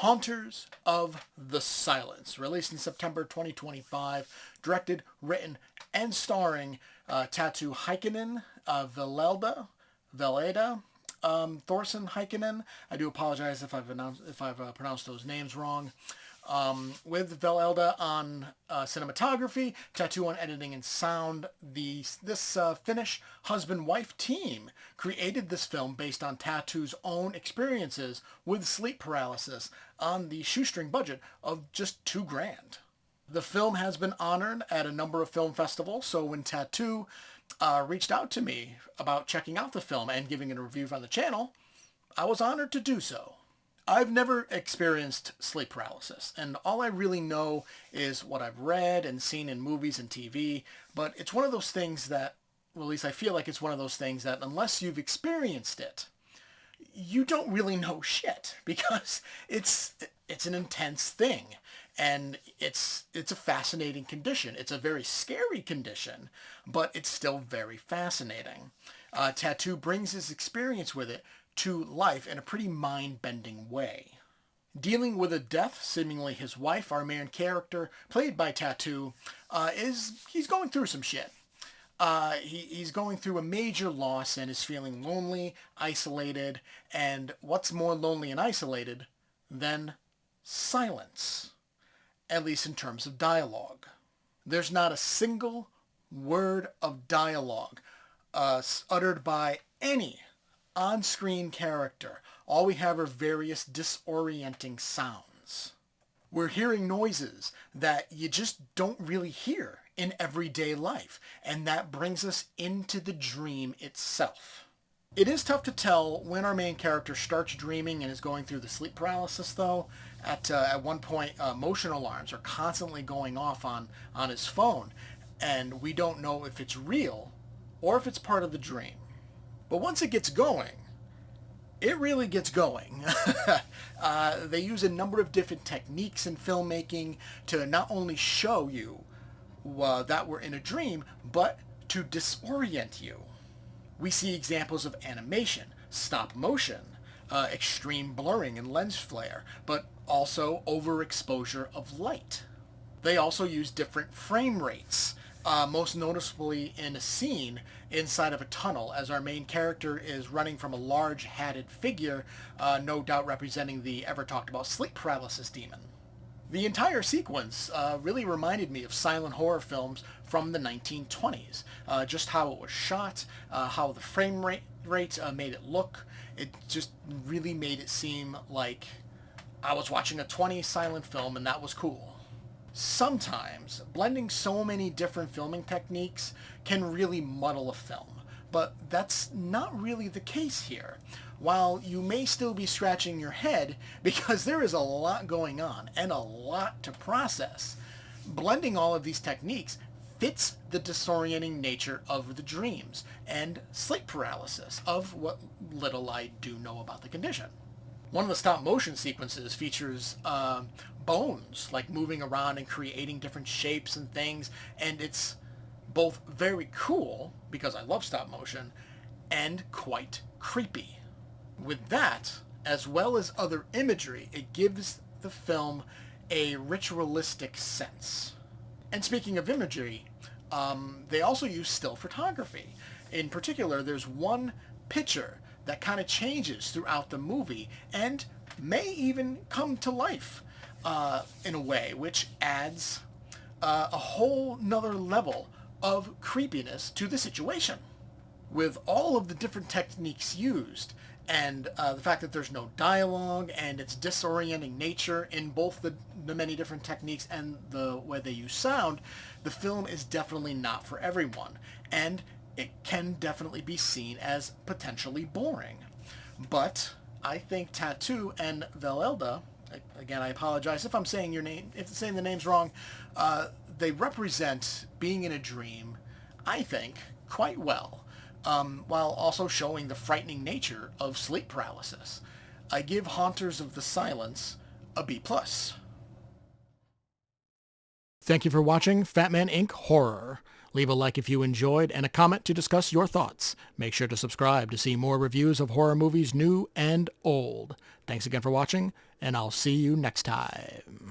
Haunters of the Silence, released in September 2025, directed, written, and starring Tatu Heikkinen, Veleda, Thorson Heikkinen. I do apologize if I've pronounced those names wrong. With Velelda on cinematography, Tattoo on editing and sound. This Finnish husband-wife team created this film based on Tattoo's own experiences with sleep paralysis on the shoestring budget of just $2,000. The film has been honored at a number of film festivals, so when Tattoo reached out to me about checking out the film and giving it a review on the channel, I was honored to do so. I've never experienced sleep paralysis, and all I really know is what I've read and seen in movies and TV, but it's one of those things that, well, at least I feel like it's one of those things that unless you've experienced it, you don't really know shit, because it's an intense thing, and it's a fascinating condition. It's a very scary condition, but it's still very fascinating. Tattoo brings his experience with it to life in a pretty mind-bending way. Dealing with a death, seemingly his wife, our main character, played by Tattoo, he's going through some shit. He's going through a major loss and is feeling lonely, isolated, and what's more lonely and isolated than silence, at least in terms of dialogue. There's not a single word of dialogue uttered by any on-screen character. All we have are various disorienting sounds. We're hearing noises that you just don't really hear in everyday life, and that brings us into the dream itself. It is tough to tell when our main character starts dreaming and is going through the sleep paralysis, though. At one point, motion alarms are constantly going off on his phone, and we don't know if it's real or if it's part of the dream. But once it gets going, it really gets going. They use a number of different techniques in filmmaking to not only show you that we're in a dream, but to disorient you. We see examples of animation, stop motion, extreme blurring and lens flare, but also overexposure of light. They also use different frame rates, most noticeably in a scene inside of a tunnel as our main character is running from a large hatted figure, no doubt representing the ever talked about sleep paralysis demon. The entire sequence really reminded me of silent horror films from the 1920s. Just how it was shot, how the frame rates made it look. It just really made it seem like I was watching a 20s silent film, and that was cool. Sometimes, blending so many different filming techniques can really muddle a film, but that's not really the case here. While you may still be scratching your head because there is a lot going on and a lot to process, blending all of these techniques fits the disorienting nature of the dreams and sleep paralysis of what little I do know about the condition. One of the stop motion sequences features bones, like moving around and creating different shapes and things, and it's both very cool, because I love stop motion, and quite creepy. With that, as well as other imagery, it gives the film a ritualistic sense. And speaking of imagery, they also use still photography. In particular, there's one picture that kind of changes throughout the movie and may even come to life in a way, which adds a whole nother level of creepiness to the situation. With all of the different techniques used, and the fact that there's no dialogue and its disorienting nature in both the many different techniques and the way they use sound, the film is definitely not for everyone, and it can definitely be seen as potentially boring. But I think Tattoo and Velelda, again, I apologize if I'm saying the name's wrong, they represent being in a dream, I think, quite well, while also showing the frightening nature of sleep paralysis. I give Haunters of the Silence a B+. Thank you for watching Fatman Inc. Horror. Leave a like if you enjoyed and a comment to discuss your thoughts. Make sure to subscribe to see more reviews of horror movies new and old. Thanks again for watching, and I'll see you next time.